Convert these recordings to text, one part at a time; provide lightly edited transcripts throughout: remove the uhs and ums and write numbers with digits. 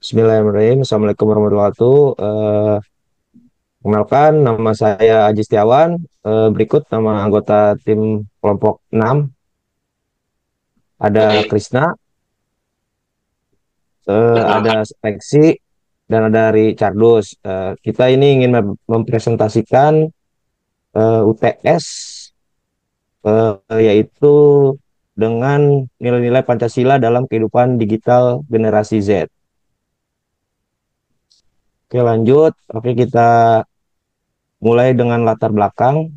Bismillahirrahmanirrahim. Assalamualaikum warahmatullahi wabarakatuh. Kenalkan, nama saya Aji Setiawan. Berikut nama anggota tim kelompok 6. Ada Baik, Krisna, ada perkenalkan. Speksi, dan ada Richardus. Kita ini ingin mempresentasikan UTS, yaitu dengan nilai-nilai Pancasila dalam kehidupan digital generasi Z. Oke, lanjut. Oke, kita mulai dengan latar belakang.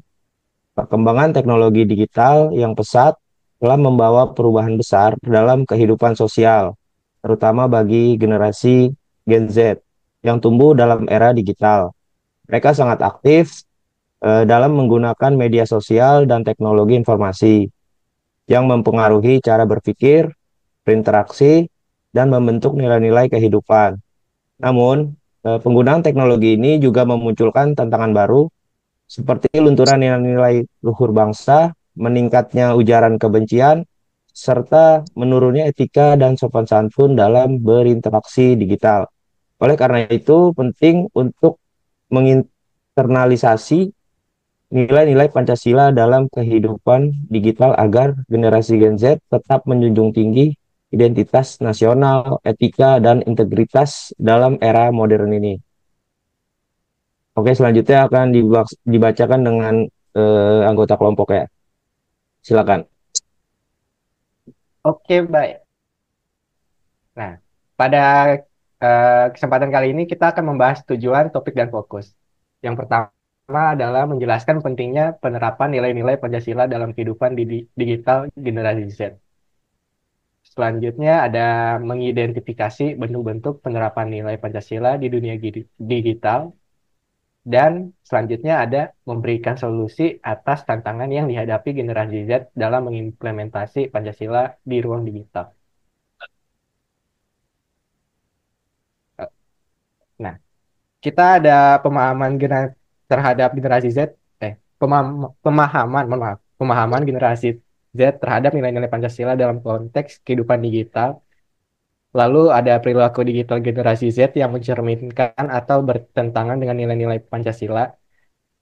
Perkembangan teknologi digital yang pesat telah membawa perubahan besar dalam kehidupan sosial, terutama bagi generasi Gen Z yang tumbuh dalam era digital. Mereka sangat aktif dalam menggunakan media sosial dan teknologi informasi yang mempengaruhi cara berpikir, berinteraksi, dan membentuk nilai-nilai kehidupan. Namun, penggunaan teknologi ini juga memunculkan tantangan baru seperti lunturan nilai-nilai luhur bangsa, meningkatnya ujaran kebencian, serta menurunnya etika dan sopan santun dalam berinteraksi digital. Oleh karena itu, penting untuk menginternalisasi nilai-nilai Pancasila dalam kehidupan digital agar generasi Gen Z tetap menjunjung tinggi identitas nasional, etika, dan integritas dalam era modern ini. Oke, selanjutnya akan dibacakan dengan anggota kelompok ya. Silakan. Oke, baik. Nah, pada kesempatan kali ini kita akan membahas tujuan, topik, dan fokus. Yang pertama adalah menjelaskan pentingnya penerapan nilai-nilai Pancasila dalam kehidupan digital generasi Z. Selanjutnya ada mengidentifikasi bentuk-bentuk penerapan nilai Pancasila di dunia digital. Dan selanjutnya ada memberikan solusi atas tantangan yang dihadapi generasi Z dalam mengimplementasi Pancasila di ruang digital. Nah, kita ada pemahaman terhadap generasi Z, mohon maaf, pemahaman generasi Z terhadap nilai-nilai Pancasila dalam konteks kehidupan digital. Lalu ada perilaku digital generasi Z yang mencerminkan atau bertentangan dengan nilai-nilai Pancasila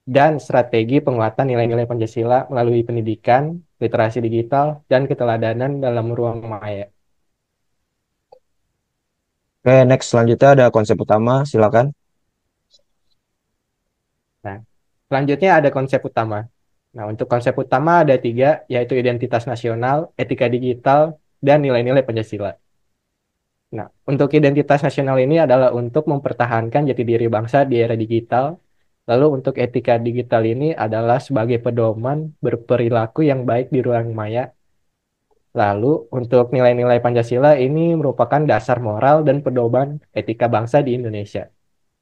dan strategi penguatan nilai-nilai Pancasila melalui pendidikan, literasi digital, dan keteladanan dalam ruang maya. Oke, next selanjutnya ada konsep utama, silakan. Nah, selanjutnya ada konsep utama. Nah, untuk konsep utama ada tiga, yaitu identitas nasional, etika digital, dan nilai-nilai Pancasila. Nah, untuk identitas nasional ini adalah untuk mempertahankan jati diri bangsa di era digital. Lalu untuk etika digital ini adalah sebagai pedoman berperilaku yang baik di ruang maya. Lalu untuk nilai-nilai Pancasila ini merupakan dasar moral dan pedoman etika bangsa di Indonesia.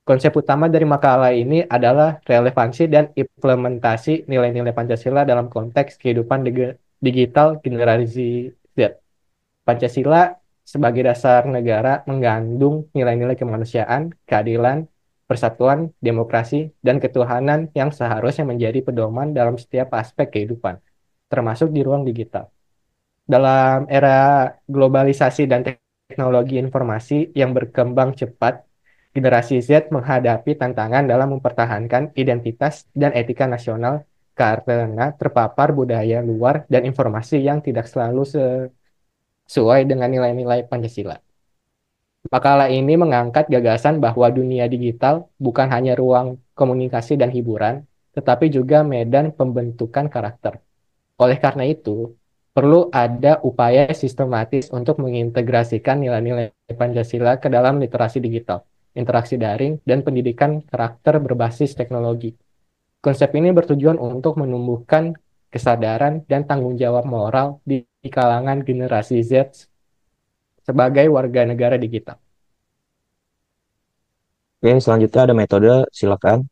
Konsep utama dari makalah ini adalah relevansi dan implementasi nilai-nilai Pancasila dalam konteks kehidupan digital generasi Z. Pancasila sebagai dasar negara mengandung nilai-nilai kemanusiaan, keadilan, persatuan, demokrasi, dan ketuhanan yang seharusnya menjadi pedoman dalam setiap aspek kehidupan, termasuk di ruang digital. Dalam era globalisasi dan teknologi informasi yang berkembang cepat, generasi Z menghadapi tantangan dalam mempertahankan identitas dan etika nasional karena terpapar budaya luar dan informasi yang tidak selalu sesuai dengan nilai-nilai Pancasila. Makalah ini mengangkat gagasan bahwa dunia digital bukan hanya ruang komunikasi dan hiburan, tetapi juga medan pembentukan karakter. Oleh karena itu, perlu ada upaya sistematis untuk mengintegrasikan nilai-nilai Pancasila ke dalam literasi digital, interaksi daring, dan pendidikan karakter berbasis teknologi. Konsep ini bertujuan untuk menumbuhkan kesadaran dan tanggung jawab moral di kalangan generasi Z sebagai warga negara digital. Oke, selanjutnya ada metode, silakan.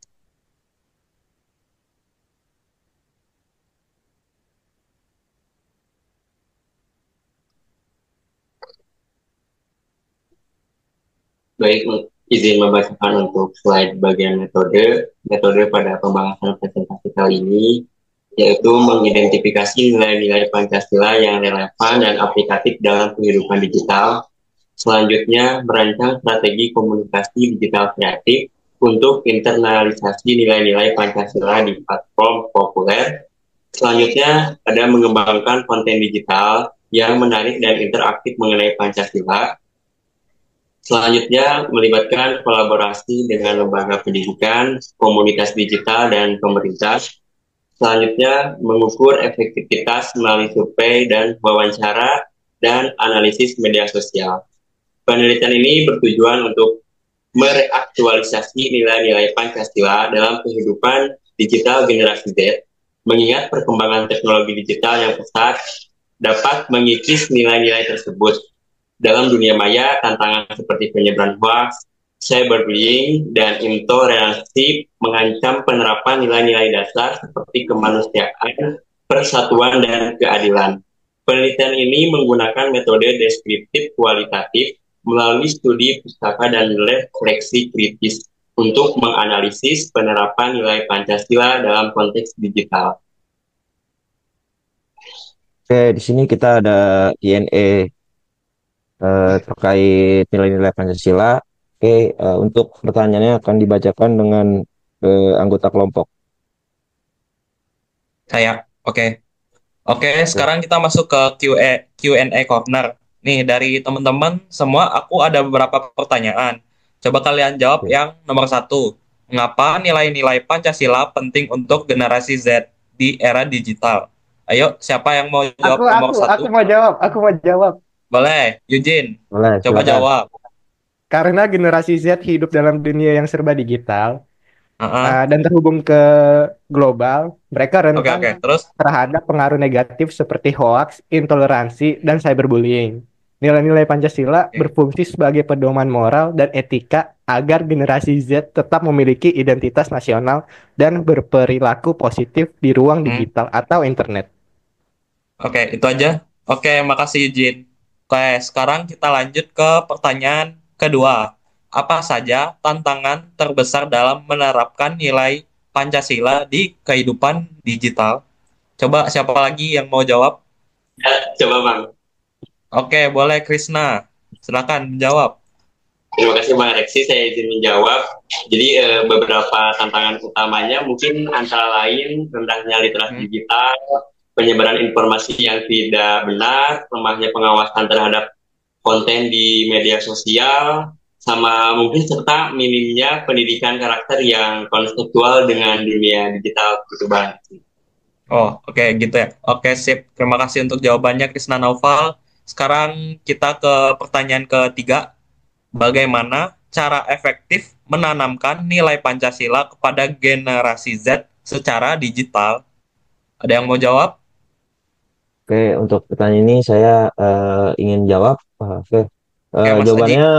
Baik, izin membacakan untuk slide bagian metode. Metode pada pembahasan presentasi kali ini yaitu mengidentifikasi nilai-nilai Pancasila yang relevan dan aplikatif dalam kehidupan digital Selanjutnya, merancang strategi komunikasi digital kreatif untuk internalisasi nilai-nilai Pancasila di platform populer. Selanjutnya, ada mengembangkan konten digital yang menarik dan interaktif mengenai Pancasila. Selanjutnya, melibatkan kolaborasi dengan lembaga pendidikan, komunitas digital, dan pemerintah. Selanjutnya, mengukur efektivitas melalui survei dan wawancara dan analisis media sosial. Penelitian ini bertujuan untuk mereaktualisasi nilai-nilai Pancasila dalam kehidupan digital generasi Z, mengingat perkembangan teknologi digital yang pesat dapat mengikis nilai-nilai tersebut. Dalam dunia maya, tantangan seperti penyebaran hoax, cyberbullying, dan intoleransi mengancam penerapan nilai-nilai dasar seperti kemanusiaan, persatuan, dan keadilan. Penelitian ini menggunakan metode deskriptif kualitatif melalui studi pustaka dan refleksi kritis untuk menganalisis penerapan nilai Pancasila dalam konteks digital. Oke, di sini kita ada Q&A terkait nilai-nilai Pancasila. Oke, untuk pertanyaannya akan dibacakan dengan anggota kelompok. Saya, oke. Oke, sekarang kita masuk ke Q&A corner. Nih, dari teman-teman semua, aku ada beberapa pertanyaan. Coba kalian jawab Oke. yang nomor 1. Mengapa nilai-nilai Pancasila penting untuk generasi Z di era digital? Ayo, siapa yang mau jawab nomor 1? Aku mau jawab. Boleh, Eugene. Boleh, Coba silakan. jawab. Karena generasi Z hidup dalam dunia yang serba digital dan terhubung ke global, mereka Oke, rentan terus? terhadap pengaruh negatif seperti hoaks, intoleransi, dan cyberbullying. Nilai-nilai Pancasila Oke. berfungsi sebagai pedoman moral dan etika agar generasi Z tetap memiliki identitas nasional dan berperilaku positif di ruang digital atau internet. Oke, itu aja. Oke, makasih Eugene. Oke, sekarang kita lanjut ke pertanyaan kedua. Apa saja tantangan terbesar dalam menerapkan nilai Pancasila di kehidupan digital? Coba siapa lagi yang mau jawab? Ya, coba Bang. Oke, boleh Krisna. Silakan menjawab. Terima kasih Bang Reksi, saya izin menjawab. Jadi beberapa tantangan utamanya mungkin antara lain rendahnya literasi digital, penyebaran informasi yang tidak benar, lemahnya pengawasan terhadap konten di media sosial, sama mungkin serta minimnya pendidikan karakter yang konseptual dengan dunia digital gitu Bang. Oh, oke gitu ya. Oke, sip. Terima kasih untuk jawabannya Krisna Naufal. Sekarang kita ke pertanyaan ketiga. Bagaimana cara efektif menanamkan nilai Pancasila kepada generasi Z secara digital? Ada yang mau jawab? Oke, untuk pertanyaan ini saya ingin jawab. Oke. Oke, Mas Aji. Jawabannya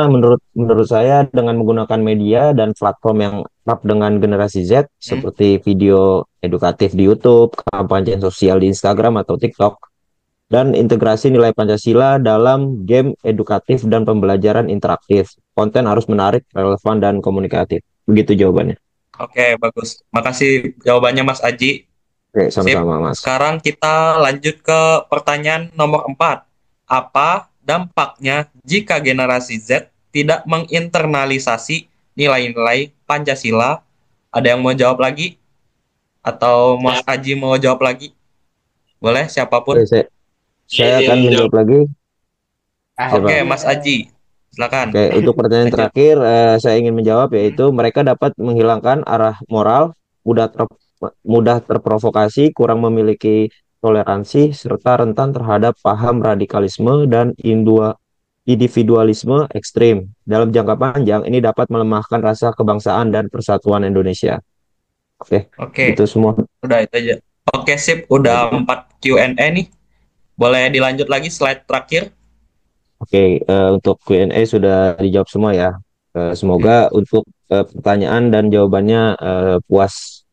menurut saya dengan menggunakan media dan platform yang akrab dengan generasi Z seperti video edukatif di YouTube, kampanye sosial di Instagram atau TikTok, dan integrasi nilai Pancasila dalam game edukatif dan pembelajaran interaktif. Konten harus menarik, relevan, dan komunikatif. Begitu jawabannya. Oke, bagus. Makasih jawabannya Mas Aji. Oke, sama-sama Mas. Sekarang kita lanjut ke pertanyaan nomor 4. Apa dampaknya jika generasi Z tidak menginternalisasi nilai-nilai Pancasila? Ada yang mau jawab lagi? Atau Mas Aji mau jawab lagi? Boleh, siapapun. Oke, saya akan menjawab lagi. Oke, Mas Aji, silakan. Oke, untuk pertanyaan terakhir, saya ingin menjawab yaitu mereka dapat menghilangkan arah moral, mudah terprovokasi, kurang memiliki toleransi, serta rentan terhadap paham radikalisme dan individualisme ekstrim. Dalam jangka panjang, ini dapat melemahkan rasa kebangsaan dan persatuan Indonesia. Oke, itu semua. Udah itu aja. Oke, sip. Udah 4 Q&A nih. Boleh dilanjut lagi slide terakhir? Oke, untuk Q&A sudah dijawab semua ya. Semoga untuk pertanyaan dan jawabannya puas.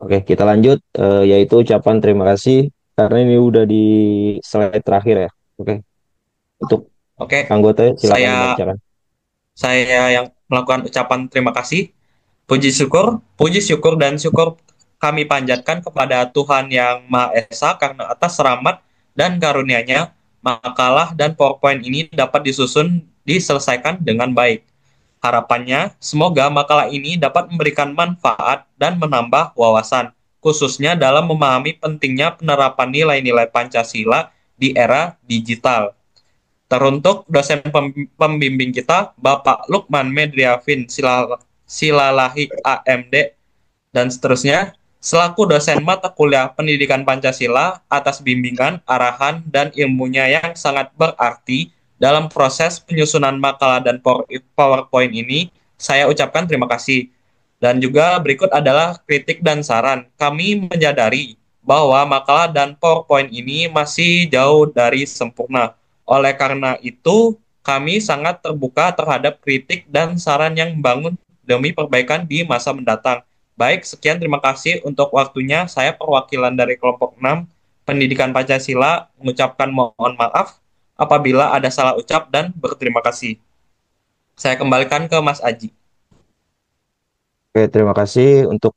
Oke, kita lanjut, yaitu ucapan terima kasih, karena ini udah di slide terakhir ya. Oke, untuk anggota silakan dibacakan. Saya yang melakukan ucapan terima kasih. Puji syukur dan syukur kami panjatkan kepada Tuhan Yang Maha Esa karena atas rahmat dan karunia-Nya, makalah dan PowerPoint ini dapat disusun diselesaikan dengan baik. Harapannya, semoga makalah ini dapat memberikan manfaat dan menambah wawasan, khususnya dalam memahami pentingnya penerapan nilai-nilai Pancasila di era digital. Teruntuk dosen pembimbing kita, Bapak Lukman Medriavin Silalahi AMD, dan seterusnya, selaku dosen mata kuliah Pendidikan Pancasila atas bimbingan, arahan, dan ilmunya yang sangat berarti dalam proses penyusunan makalah dan PowerPoint ini, saya ucapkan terima kasih. Dan juga berikut adalah kritik dan saran. Kami menyadari bahwa makalah dan PowerPoint ini masih jauh dari sempurna. Oleh karena itu, kami sangat terbuka terhadap kritik dan saran yang membangun demi perbaikan di masa mendatang. Baik, sekian terima kasih untuk waktunya. Saya perwakilan dari kelompok 6 Pendidikan Pancasila mengucapkan mohon maaf apabila ada salah ucap dan berterima kasih. Saya kembalikan ke Mas Aji. Oke, terima kasih untuk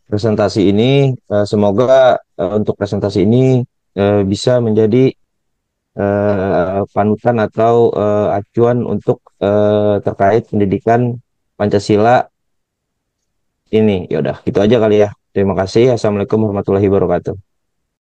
presentasi ini. Semoga untuk presentasi ini bisa menjadi panutan atau acuan untuk terkait pendidikan Pancasila ini. Ya udah, gitu aja kali ya. Terima kasih. Assalamualaikum warahmatullahi wabarakatuh.